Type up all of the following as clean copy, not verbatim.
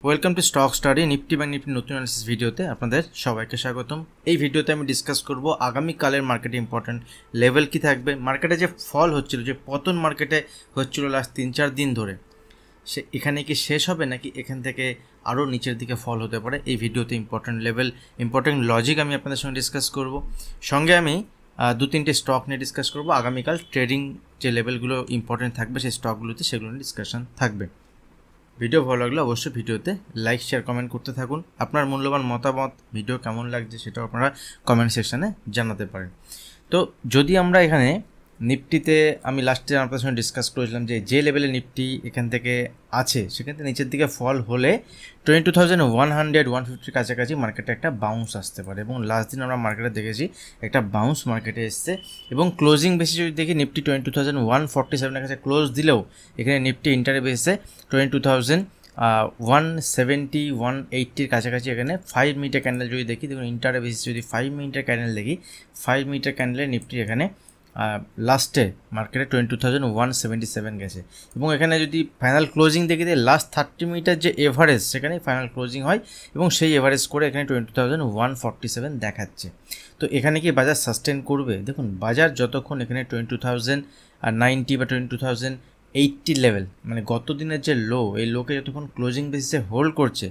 Welcome to stock study Nifty bank Nifty নতুন analysis ভিডিওতে আপনাদের সবাইকে স্বাগতম। এই ভিডিওতে আমি ডিসকাস করব আগামীকালের মার্কেটে ইম্পর্টেন্ট লেভেল কি থাকবে, মার্কেটে যে ফল হচ্ছিল, যে পতন মার্কেটে হচ্ছিল লাস্ট 3-4 দিন ধরে, সে এখানে কি শেষ হবে নাকি এখান থেকে আরও নিচের দিকে ফল হতে পারে। এই ভিডিওতে ইম্পর্টেন্ট লেভেল, ইম্পর্টেন্ট লজিক আমি আপনাদের সঙ্গে ডিসকাস করব। সঙ্গে আমি 2-3টে স্টক নিয়ে ডিসকাস করব। আগামীকাল ট্রেডিং যে লেভেলগুলো ইম্পর্টেন্ট থাকবে সেই স্টকগুলোতে, সেগুলো নিয়ে ডিসকাশন থাকবে। ভিডিও ভালো লাগলে অবশ্যই ভিডিওতে লাইক শেয়ার কমেন্ট করতে থাকুন। আপনার মূল্যবান মতামত, ভিডিও কেমন লাগছে সেটাও আপনারা কমেন্ট সেকশানে জানাতে পারেন। তো যদি আমরা এখানে নিফটিতে, আমি লাস্টে আপনাদের সঙ্গে ডিসকাস করেছিলাম যে লেভেলে নিফটি এখান থেকে আছে, সেখান থেকে নিচের দিকে ফল হলে 22,100-150 কাছাকাছি মার্কেটে একটা বাউন্স আসতে পারে। এবং লাস্ট দিন আমরা মার্কেটে দেখেছি একটা বাউন্স মার্কেটে এসছে, এবং ক্লোজিং বেসিস যদি দেখি নিফটি 22,147 কাছে ক্লোজ দিলেও এখানে নিফটি ইন্টারে বেসে 22,170-180 কাছাকাছি এখানে 5 মিনিটের ক্যান্ডেল যদি দেখি, দেখুন ইন্টারে বেসিস যদি 5 মিনিটের ক্যান্ডেল দেখি, 5 মিনিটের ক্যান্ডেলে নিফটি এখানে লাস্টে মার্কেটে 22,177 গেছে। এবং এখানে যদি ফাইনাল ক্লোজিং দেখি লাস্ট 30 মিনিটের যে এভারেজ, সেখানেই ফাইনাল ক্লোজিং হয় এবং সেই এভারেজ করে এখানে 22,147 দেখাচ্ছে। তো এখানে কি বাজার সাস্টেন করবে? দেখুন বাজার যতক্ষণ এখানে 22,090 বা 22,080 লেভেল, মানে গত দিনের যে লো, এই লোকে যতক্ষণ ক্লোজিং বেসিসে হোল্ড করছে,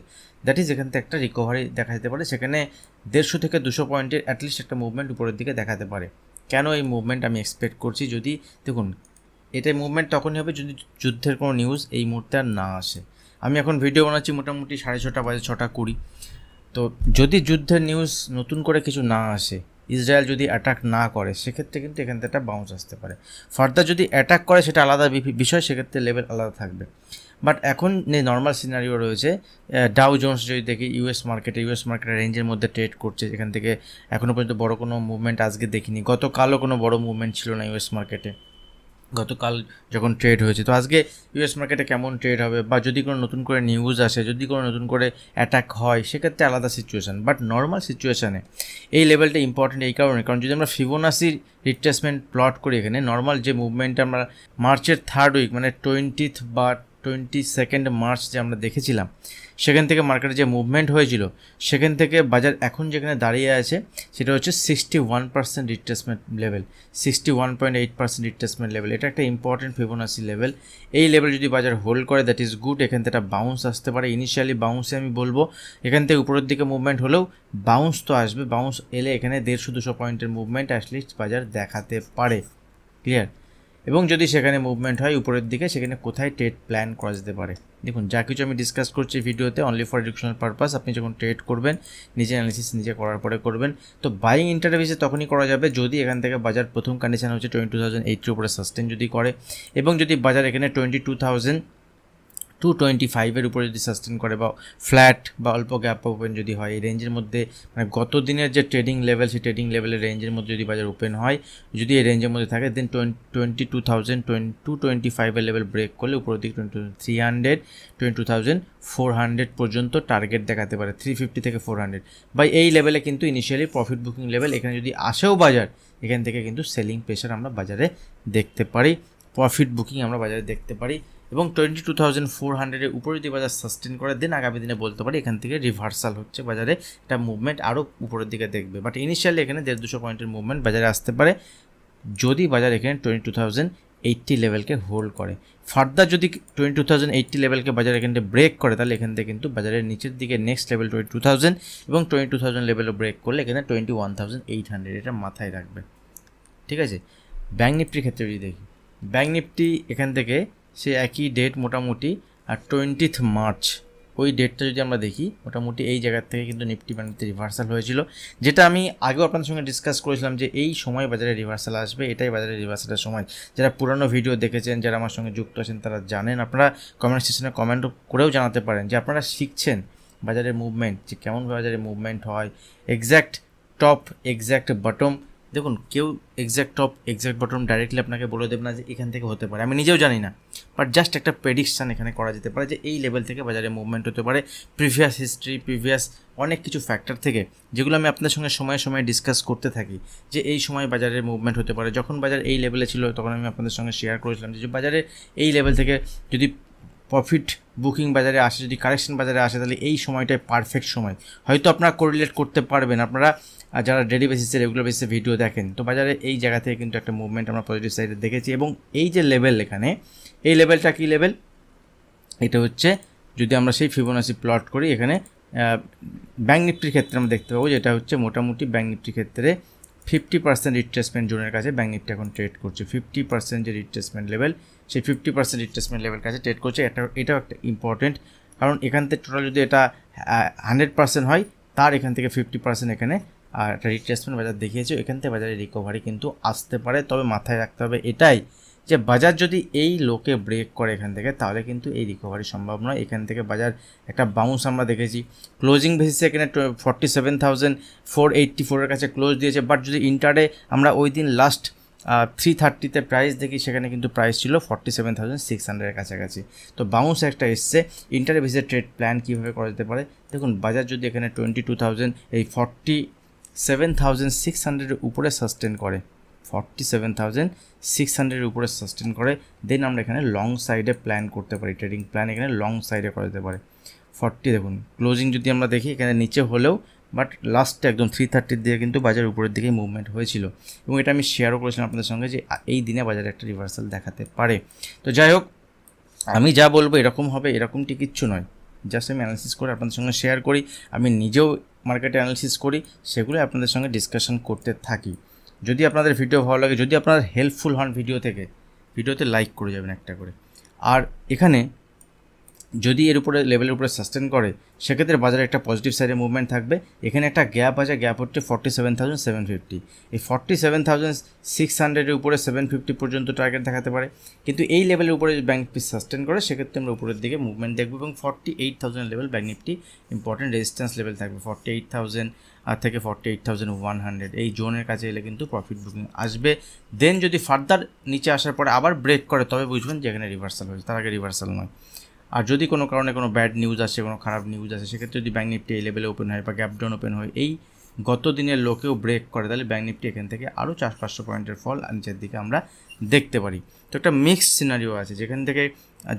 দ্যাট ইজ এখান থেকে একটা রিকভারি দেখা যেতে পারে। সেখানে 150 থেকে 200 পয়েন্টের অ্যাটলিস্ট একটা মুভমেন্ট উপরের দিকে দেখাতে পারে। কেন এই মুভমেন্ট আমি এক্সপেক্ট করছি? যদি দেখুন এটা মুভমেন্ট তখনই হবে যদি যুদ্ধের কোনো নিউজ এই মুহূর্তে আর না আসে। আমি এখন ভিডিও বানাচ্ছি মোটামুটি 6:30 বাজে, 6:20। তো যদি যুদ্ধের নিউজ নতুন করে কিছু না আসে, ইসরায়েল যদি অ্যাটাক না করে, সেক্ষেত্রে কিন্তু এখান থেকে একটা বাউন্স আসতে পারে। ফার্দার যদি অ্যাটাক করে সেটা আলাদা বিষয়, সেক্ষেত্রে লেভেল আলাদা থাকবে। বাট এখন নর্মাল সিনারিও রয়েছে। ডাউ জোন্স যদি দেখি ইউএস মার্কেটের রেঞ্জের মধ্যে ট্রেড করছে। এখান থেকে এখনও পর্যন্ত বড় কোনো মুভমেন্ট আজকে দেখিনি। গতকালও কোনো বড় মুভমেন্ট ছিল না ইউএস মার্কেটে, গতকাল যখন ট্রেড হয়েছে। তো আজকে ইউএস মার্কেটে কেমন ট্রেড হবে, বা যদি কোনো নতুন করে নিউজ আসে, যদি কোনো নতুন করে অ্যাটাক হয়, সেক্ষেত্রে আলাদা সিচুয়েশান। বাট নর্মাল সিচুয়েশানে এই লেভেলটা ইম্পর্টেন্ট এই কারণে, কারণ যদি আমরা ফিবোনাসির রিট্রেসমেন্ট প্লট করি, এখানে নর্মাল যে মুভমেন্টটা আমরা মার্চের 3rd উইক, মানে 20th বা 22nd মার্চ যে আমরা দেখেছিলাম, সেখান থেকে মার্কেটে যে মুভমেন্ট হয়েছিল, সেখান থেকে বাজার এখন যেখানে দাঁড়িয়ে আছে সেটা হচ্ছে 61% রিট্রেসমেন্ট লেভেল, 61.8% রিট্রেসমেন্ট লেভেল। এটা একটা ইম্পর্টেন্ট ফিবোনাসি লেভেল। এই লেভেল যদি বাজার হোল্ড করে, দ্যাট ইজ গুড। এখান থেকে একটা বাউন্স আসতে পারে। ইনিশিয়ালি বাউন্সে আমি বলবো এখান থেকে উপরের দিকে মুভমেন্ট হলেও বাউন্স তো আসবে। বাউন্স এলে এখানে 150-200 পয়েন্টের মুভমেন্ট অ্যাটলিস্ট বাজার দেখাতে পারে। ক্লিয়ার? এবং যদি সেখানে মুভমেন্ট হয় উপরের দিকে, সেখানে কোথায় ট্রেড প্ল্যান করা যেতে পারে। দেখুন যা কিছু আমি ডিসকাস করছি ভিডিওতে অনলি ফর এডুকেশনাল পারপাস। আপনি যখন ট্রেড করবেন, নিজে অ্যানালিসিস নিজে করার পরে করবেন। তো বাইং ইন্টারভিউসে তখনই করা যাবে যদি এখান থেকে বাজার প্রথম কন্ডিশন হচ্ছে 22,080 উপরে সাস্টেন যদি করে, এবং যদি বাজার এখানে 22,225 উপরে যদি সাস্টেন করে, বা ফ্ল্যাট বা অল্প গ্যাপ ওপেন যদি হয়, এই রেঞ্জের মধ্যে, মানে গত দিনের যে ট্রেডিং লেভেল, সেই ট্রেডিং লেভেলের রেঞ্জের মধ্যে যদি বাজার ওপেন হয়, যদি এই রেঞ্জের মধ্যে থাকে, দেন 22,225 লেভেল ব্রেক করলে উপরের দিকে 22,300, 22,400 পর্যন্ত টার্গেট দেখাতে পারে, 350 থেকে 400। বা এই লেভেলে কিন্তু ইনিশিয়ালি প্রফিট বুকিং লেভেল। এখানে যদি আসেও বাজার, এখান থেকে কিন্তু সেলিং প্রেশার আমরা বাজারে দেখতে পারি, প্রফিট বুকিং আমরা বাজারে দেখতে পারি। এবং 22,400 উপরে যদি বাজার সাস্টেন করে, দেন আগামী দিনে বলতে পারি এখান থেকে রিভার্সাল হচ্ছে, বাজারে একটা মুভমেন্ট আরও উপরের দিকে দেখবে। বাট ইনিশিয়ালি এখানে 150-200 পয়েন্টের মুভমেন্ট বাজারে আসতে পারে যদি বাজার এখানে 22,080 লেভেলকে হোল্ড করে। ফার্দার যদি 22,080 লেভেলকে বাজার এখান থেকে ব্রেক করে, তাহলে এখান থেকে কিন্তু বাজারের নিচের দিকে নেক্সট লেভেল 22,000, এবং 22,000 লেভেলও ব্রেক করলে এখানে 21,800, এটা মাথায় রাখবে। ঠিক আছে? ব্যাঙ্ক নিফটির ক্ষেত্রে যদি দেখি, ব্যাঙ্ক নিফটি এখান থেকে সে একই ডেট মোটামুটি, আর 20th মার্চ ওই ডেটটা যদি আমরা দেখি, মোটামুটি এই জায়গার থেকে কিন্তু নিফটি ব্যাঙ্কতে রিভার্সাল হয়েছিল, যেটা আমি আগেও আপনাদের সঙ্গে ডিসকাস করেছিলাম যে এই সময় বাজারে রিভার্সাল আসবে, এটাই বাজারে রিভার্সালের সময়। যারা পুরনো ভিডিও দেখেছেন, যারা আমার সঙ্গে যুক্ত আছেন, তারা জানেন। আপনারা কমেন্ট সেকশনে কমেন্ট করেও জানাতে পারেন যে আপনারা শিখছেন বাজারের মুভমেন্ট, যে কেমন বাজারে মুভমেন্ট হয়, এক্স্যাক্ট টপ, এক্স্যাক্ট বটম। দেখুন কেউ exact top, exact bottom directly আপনাকে বলে দেবে না যে এখান থেকে হতে পারে, আমি নিজেও জানি না। বাট জাস্ট একটা প্রেডিকশান এখানে করা যেতে পারে যে এই লেভেল থেকে বাজারে মুভমেন্ট হতে পারে, প্রিভিয়াস হিস্ট্রি, প্রিভিয়াস অনেক কিছু ফ্যাক্টর থেকে, যেগুলো আমি আপনাদের সঙ্গে সময়ে সময়ে ডিসকাস করতে থাকি যে এই সময় বাজারের মুভমেন্ট হতে পারে। যখন বাজার এই লেভেলে ছিল তখন আমি আপনাদের সঙ্গে শেয়ার করেছিলাম যে বাজারে এই লেভেল থেকে যদি প্রফিট বুকিং বাজারে আসে, যদি কারেকশন বাজারে আসে, তাহলে এই সময়টাই পারফেক্ট সময়। হয়তো আপনারা কোরিলেট করতে পারবেন, আপনারা যারা ডেইলি বেসিসে রেগুলার বেসিসে ভিডিও দেখেন, তো বাজারে এই জায়গা থেকে কিন্তু একটা মুভমেন্ট আমরা পজিটিভ সাইডে দেখেছি। এবং এই যে লেভেল, এখানে এই লেভেলটা কী লেভেল, এটা হচ্ছে যদি আমরা সেই ফিবোনাসি প্লট করি, এখানে ব্যাঙ্ক নিফটির ক্ষেত্রে আমরা দেখতে পাবো যেটা হচ্ছে মোটামুটি ব্যাঙ্ক নিফটির ক্ষেত্রে 50% রিট্রেসমেন্ট জোনের কাছে ব্যাঙ্ক নিফটি এখন ট্রেড করছে। 50% যে রিট্রেসমেন্ট লেভেল, সেই 50% রিট্রেসমেন্ট লেভেল কাছে ট্রেড করছে। এটাও একটা ইম্পর্টেন্ট, কারণ এখান থেকে টোটাল যদি এটা 100% হয়, তার এখান থেকে 50% এখানে একটা রিট্রেসমেন্ট বাজার দেখিয়েছে। এখান থেকে বাজারে রিকভারি কিন্তু আসতে পারে, তবে মাথায় রাখতে হবে এটাই যে বাজার যদি এই লোকে ব্রেক করে এখান থেকে, তাহলে কিন্তু এই রিকভারি সম্ভব নয়। এখান থেকে বাজার একটা বাউন্স আমরা দেখেছি, ক্লোজিং বেসিসে এখানে 47,484 কাছে ক্লোজ দিয়েছে। বাট যদি ইন্টারডে আমরা ওই দিন লাস্ট 330-তে প্রাইস দেখি, সেখানে কিন্তু প্রাইস ছিল 47,600 কাছাকাছি। তো বাউন্স একটা এসছে। ইন্টারডে বেসিসে ট্রেড প্ল্যান কীভাবে করা যেতে পারে, দেখুন বাজার যদি এখানে 22,000 এই 47,600 উপরে সাস্টেন করে, 47,600 উপরে সাস্টেন করে, দেন আমরা এখানে লং সাইডে প্ল্যান করতে পারি। ট্রেডিং প্ল্যান এখানে লং সাইডে করা যেতে পারে। 40 দেখুন ক্লোজিং যদি আমরা দেখি এখানে নিচে হলেও, বাট লাস্টে একদম 330 দিয়ে কিন্তু বাজার উপরের দিকে মুভমেন্ট হয়েছিল। এবং এটা আমি শেয়ারও করেছিলাম আপনাদের সঙ্গে যে এই দিনে বাজারে একটা রিভার্সাল দেখাতে পারে। তো যাই হোক, আমি যা বলবো এরকম হবে এরকমটি কিচ্ছু নয়, জাস্ট আমি অ্যানালিসিস করে আপনাদের সঙ্গে শেয়ার করি। আমি নিজেও মার্কেটে অ্যানালিসিস করি, সেগুলো আপনাদের সঙ্গে ডিসকাশন করতে থাকি। যদি আপনাদের ভিডিও ভালো লাগে, যদি আপনারা হেল্পফুল হন ভিডিওতে লাইক করে যাবেন একটা করে। আর এখানে যদি এর উপরে লেভেলের উপরে সাস্টেন করে, সেক্ষেত্রে বাজারে একটা পজিটিভ সাইডে মুভমেন্ট থাকবে। এখানে একটা গ্যাপ আছে, গ্যাপ হচ্ছে 47,750। এই 47,600-এর উপরে 750 পর্যন্ত টার্গেট দেখাতে পারে। কিন্তু এই লেভেলের উপরে ব্যাঙ্ক নিফটি সাস্টেন করে, সেক্ষেত্রে আমরা উপরের দিকে মুভমেন্ট দেখব। এবং 48,000 level bank Nifty important resistance level থাকবে। 48,000 থেকে 48,100 এই জোনের কাছে এলে কিন্তু প্রফিট বুকিং আসবে। দেন যদি ফার্দার নিচে আসার পরে আবার ব্রেক করে, তবে বুঝবেন যে এখানে রিভার্সাল হয়েছে, তার আগে রিভার্সাল নয়। আর যদি কোনো কারণে কোনো ব্যাড নিউজ আসে, কোনো খারাপ নিউজ আসে, সেক্ষেত্রে যদি ব্যাঙ্ক নিফটি এই লেভেলে ওপেন হয় বা গ্যাপ ডাউন ওপেন হয়, এই গত দিনের লোকেও ব্রেক করে, তাহলে ব্যাঙ্ক নিফটি এখান থেকে আরও 400-500 পয়েন্টের ফল নিচের দিকে আমরা দেখতে পারি। তো একটা মিক্সড সিনারিও আছে, যেখান থেকে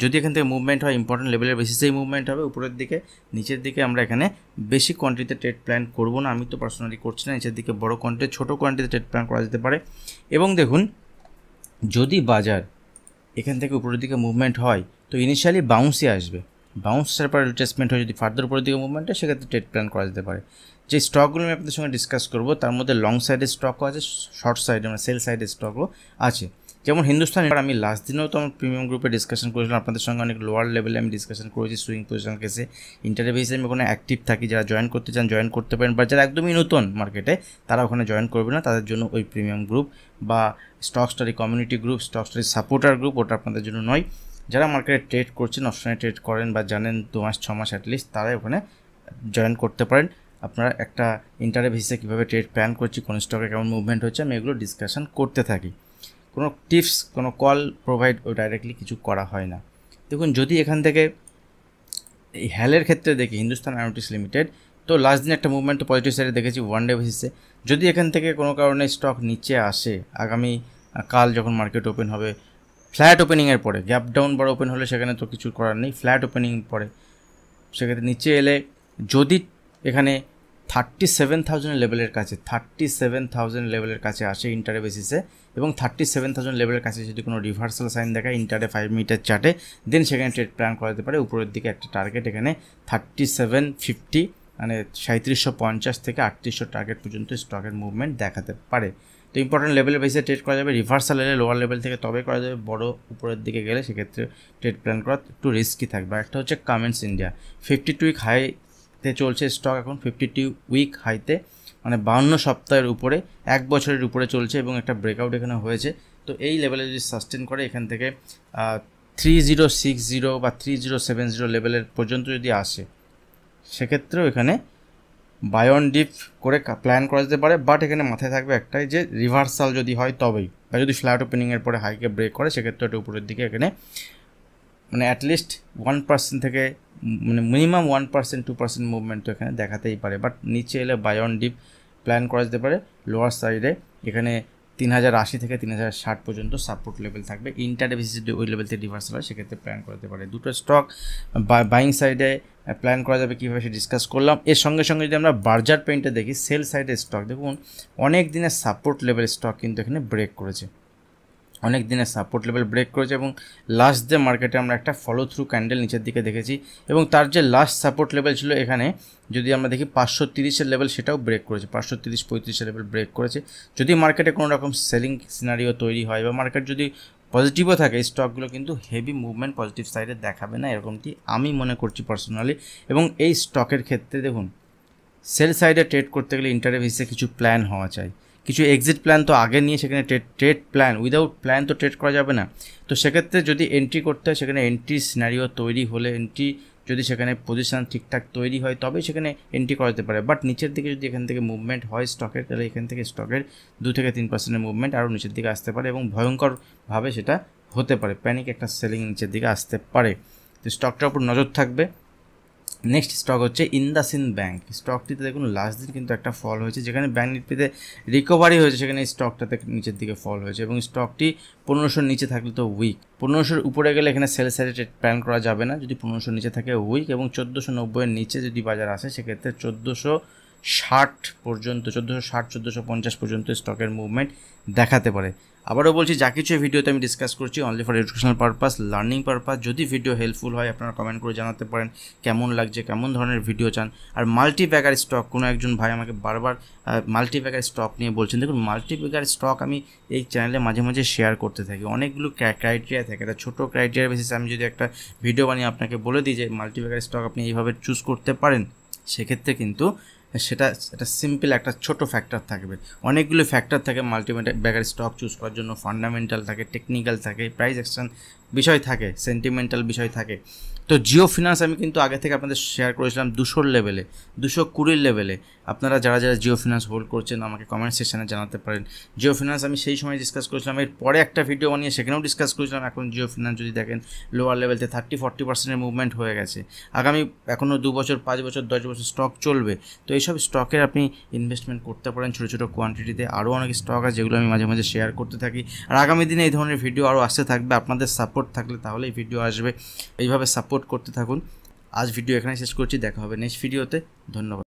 যদি এখান থেকে মুভমেন্ট হয় ইম্পর্টেন্ট লেভেলের বেসিসেই মুভমেন্ট হবে উপরের দিকে। নিচের দিকে আমরা এখানে বেশি কোয়ান্টিটিতে ট্রেড প্ল্যান করব না, আমি তো পার্সোনালি করছি না। নিচের দিকে বড় কোয়ান্টিটি, ছোটো কোয়ান্টিটিতে ট্রেড প্ল্যান করা যেতে পারে। এবং দেখুন, যদি বাজার এখান থেকে উপরের দিকে মুভমেন্ট হয়, তো ইনিশিয়ালি বাউন্সই আসবে, বাউন্সের পরে রিট্রেসমেন্ট হয়। যদি ফার্দার উপরের দিকে মুভমেন্ট হয়, সেক্ষেত্রে ট্রেড প্ল্যান করা যেতে পারে। যে স্টকগুলো আমি আপনাদের সঙ্গে ডিসকাস করবো, তার মধ্যে লং সাইডের স্টকও আছে, শর্ট সাইডে মানে সেল সাইডের স্টকও আছে। যেমন হিন্দুস্তান, এবার আমি লাস্ট দিনেও তো আমার প্রিমিয়াম গ্রুপে ডিসকাশন করেছিলাম আপনাদের সঙ্গে, অনেক লোয়ার লেভেলে আমি ডিসকাশন করেছি সুইং পজিশন কেসে। ইন্টারডে বেসিসে আমি ওখানে অ্যাক্টিভ থাকি, যারা জয়েন করতে চান জয়েন করতে পারেন, বা যারা একদমই নতুন মার্কেটে তারা ওখানে জয়েন করবে না, তাদের জন্য ওই প্রিমিয়াম গ্রুপ বা stock study community group, stock study supporter group, ওটা আপনাদের জন্য নয়। যারা মার্কেটে ট্রেড করছেন, অপশনে ট্রেড করেন বা জানেন 2 মাস 6 মাস অ্যাটলিস্ট, তারাই ওখানে জয়েন করতে পারেন। আপনারা একটা ইন্টারডে বেসিসে কীভাবে ট্রেড প্ল্যান করছি, কোন স্টকে কেমন মুভমেন্ট হচ্ছে, আমি এগুলো ডিসকাশন করতে থাকি। কোনো টিপস, কোনো কল প্রোভাইড ডাইরেক্টলি কিছু করা হয় না। দেখুন, যদি এখান থেকে এই হ্যালের ক্ষেত্রে দেখি, হিন্দুস্তান অ্যারোনটিক্স লিমিটেড, তো লাস্ট দিন একটা মুভমেন্ট তো পজিটিভ সাইডে দেখেছি ওয়ান ডে বেসিসে। যদি এখান থেকে কোনো কারণে স্টক নিচে আসে, আগামী কাল যখন মার্কেট ওপেন হবে, ফ্ল্যাট ওপেনিংয়ের পরে, গ্যাপ ডাউন বড় ওপেন হলে সেখানে তো কিছু করার নেই, ফ্ল্যাট ওপেনিং পরে সেক্ষেত্রে নিচে এলে যদি এখানে 37,000 লেভেলের কাছে, 37,000 লেভেলের কাছে আসে ইন্টারডে বেসিসে, এবং 37,000 লেভেলের কাছে যদি কোনো রিভার্সাল সাইন দেখায় ইন্টারডে 5 মিনিটের চার্টে, দেন সেখানে ট্রেড প্ল্যান করা যেতে পারে। উপরের দিকে একটা টার্গেট এখানে 3750, মানে 3750 থেকে 3800 টার্গেট পর্যন্ত স্টকের মুভমেন্ট দেখাতে পারে। তো ইম্পর্টেন্ট লেভেলের বেসে ট্রেড করা যাবে। রিভার্সাল এলে লোয়ার লেভেল থেকে তবে করা যাবে, বড় উপরের দিকে গেলে সেক্ষেত্রে ট্রেড প্ল্যান করা একটু রিস্কি থাকবে। একটা হচ্ছে কামেন্স ইন্ডিয়া, 52 উইক হাইতে চলছে স্টক এখন, 52 উইক হাইতে, মানে 52 সপ্তাহের উপরে, 1 বছরের উপরে চলছে, এবং একটা ব্রেকআউট এখানে হয়েছে। তো এই লেভেলে যদি সাস্টেন করে, এখান থেকে 3060 বা 3070 লেভেলের পর্যন্ত যদি আসে, সেক্ষেত্রেও এখানে বাই অন ডিপ করে প্ল্যান করা যেতে পারে। বাট এখানে মাথায় থাকবে একটাই, যে রিভার্সাল যদি হয় তবেই, বা যদি ফ্ল্যাট ওপেনিংয়ের পরে হাইকে ব্রেক করে, সেক্ষেত্রে এটা উপরের দিকে এখানে মানে অ্যাটলিস্ট 1% থেকে মানে মিনিমাম 1% 2% মুভমেন্ট তো এখানে দেখাতেই পারে। বাট নিচে এলে বাই অন ডিপ প্ল্যান করা যেতে পারে। লোয়ার সাইডে এখানে 3080 থেকে 3060 পর্যন্ত সাপোর্ট লেভেল থাকবে। ইন্টারডে বেসিসে যদি ওই লেভেল থেকে রিভার্সাল হয় সেক্ষেত্রে প্ল্যান করতে পারে। দুটো স্টক বাইং সাইডে প্ল্যান করা যাবে কীভাবে সে ডিসকাস করলাম। এর সঙ্গে সঙ্গে যদি আমরা বার্জার পেইন্টে দেখি সেল সাইডের স্টক, দেখুন অনেক দিনের সাপোর্ট লেভেল স্টক কিন্তু এখানে ব্রেক করেছে, অনেক দিনের সাপোর্ট লেভেল ব্রেক করেছে এবং লাস্ট যে মার্কেটে আমরা একটা ফলো থ্রু ক্যান্ডেল নিচের দিকে দেখেছি এবং তার যে লাস্ট সাপোর্ট লেভেল ছিল এখানে যদি আমরা দেখি 530-এর লেভেল সেটাও ব্রেক করেছে, 530-35-এর লেভেল ব্রেক করেছে। যদি মার্কেটে কোনো রকম সেলিং সিনারিও তৈরি হয় বা মার্কেট যদি পজিটিভও থাকে এই স্টকগুলো কিন্তু হেভি মুভমেন্ট পজিটিভ সাইডে দেখাবে না, এরকমটি আমি মনে করছি পার্সোনালি। এবং এই স্টকের ক্ষেত্রে দেখুন সেল সাইডে ট্রেড করতে গেলে ইন্টারডে বেসিসে কিছু প্ল্যান হওয়া চাই, কিছু এক্সিট প্ল্যান তো আগে নিয়ে সেখানে ট্রেড প্ল্যান, উইদাউট প্ল্যান তো ট্রেড করা যাবে না। তো সেক্ষেত্রে যদি এন্ট্রি করতে হয় সেখানে এন্ট্রি সিনারিও তৈরি হলে, এন্ট্রি যদি সেখানে পজিশন ঠিকঠাক তৈরি হয় তবেই সেখানে এন্ট্রি করা যেতে পারে। বাট নিচের দিকে যদি এখান থেকে মুভমেন্ট হয় স্টকের তাহলে এখান থেকে স্টকের 2 থেকে 3% মুভমেন্ট আরও নিচের দিকে আসতে পারে এবং ভয়ঙ্করভাবে সেটা হতে পারে, প্যানিক একটা সেলিং নিচের দিকে আসতে পারে। তো স্টকটার উপর নজর থাকবে। নেক্সট স্টক হচ্ছে ইন্দাসিন ব্যাংক। স্টকটিতে দেখুন লাস্ট দিন কিন্তু একটা ফল হয়েছে, যেখানে ব্যাংক নিফটিতে রিকভারি হয়েছে সেখানে স্টকটাতে নিচের দিকে ফল হয়েছে এবং স্টকটি 1500-র নিচে থাকলে তো উইক, 1500-র উপরে গেলে এখানে সেল সাইডে প্ল্যান করা যাবে না। যদি 1500-র নিচে থাকে উইক এবং 1490-এর নিচে যদি বাজার আসে সেক্ষেত্রে 1460 পর্যন্ত, 1460-1450 পর্যন্ত স্টকের মুভমেন্ট দেখাতে পারে। আবারও বলছি যা কিছু ভিডিওতে আমি ডিসকাস করছি only for educational purpose, learning purpose. যদি ভিডিও হেল্পফুল হয় আপনারা কমেন্ট করে জানাতে পারেন কেমন লাগছে, কেমন ধরনের ভিডিও চান। আর মাল্টিব্যাগার স্টক, কোনো একজন ভাই আমাকে বারবার মাল্টিব্যাগার স্টক নিয়ে বলছেন, দেখুন মাল্টিব্যাগার স্টক আমি এই চ্যানেলে মাঝে মাঝে শেয়ার করতে থাকি। অনেকগুলো ক্রাইটেরিয়া থাকে, একটা ছোটো ক্রাইটেরিয়া বেসিসে আমি যদি একটা ভিডিও বানিয়ে আপনাকে বলে দিই যে মাল্টিব্যাগার স্টক আপনি এইভাবে চুজ করতে পারেন, সেক্ষেত্রে কিন্তু সেটা সিম্পল একটা ছোট ফ্যাক্টর থাকবে। অনেকগুলো ফ্যাক্টর থাকে মাল্টিব্যাগার স্টক চুজ করার জন্য, ফান্ডামেন্টাল থাকে, টেকনিক্যাল থাকে, প্রাইস অ্যাকশন বিষয় থাকে, সেন্টিমেন্টাল বিষয় থাকে। তো জিও ফিনান্স আমি কিন্তু আগে থেকে আপনাদের শেয়ার করেছিলাম 200-র লেভেলে, 220-র লেভেলে। আপনারা যারা জিও ফিনান্স হোল্ড করছেন আমাকে কমেন্ট সেকশানে জানাতে পারেন। জিও ফিনান্স আমি সেই সময় ডিসকাস করেছিলাম, এর পরে একটা ভিডিও বানিয়ে সেখানেও ডিসকাস করেছিলাম। এখন জিও ফিনান্স যদি দেখেন লোয়ার লেভেলতে 30-40%-এর মুভমেন্ট হয়ে গেছে। আগামী এখনও 2 বছর, 5 বছর, 10 বছর স্টক চলবে। তো এইসব স্টকের আপনি ইনভেস্টমেন্ট করতে পারেন ছোটো ছোটো কোয়ান্টিটিতে। আরও অনেক স্টক আছে যেগুলো আমি মাঝে মাঝে শেয়ার করতে থাকি। আর আগামী দিনে এই ধরনের ভিডিও আরও আসতে থাকবে, আপনাদের সাপোর্ট থাকলে তাহলে এই ভিডিও আসবে। এইভাবে সাপোর্ট করতে থাকুন। আজ ভিডিও এখানে শেষ করছি, দেখা হবে নেক্সট ভিডিওতে। ধন্যবাদ।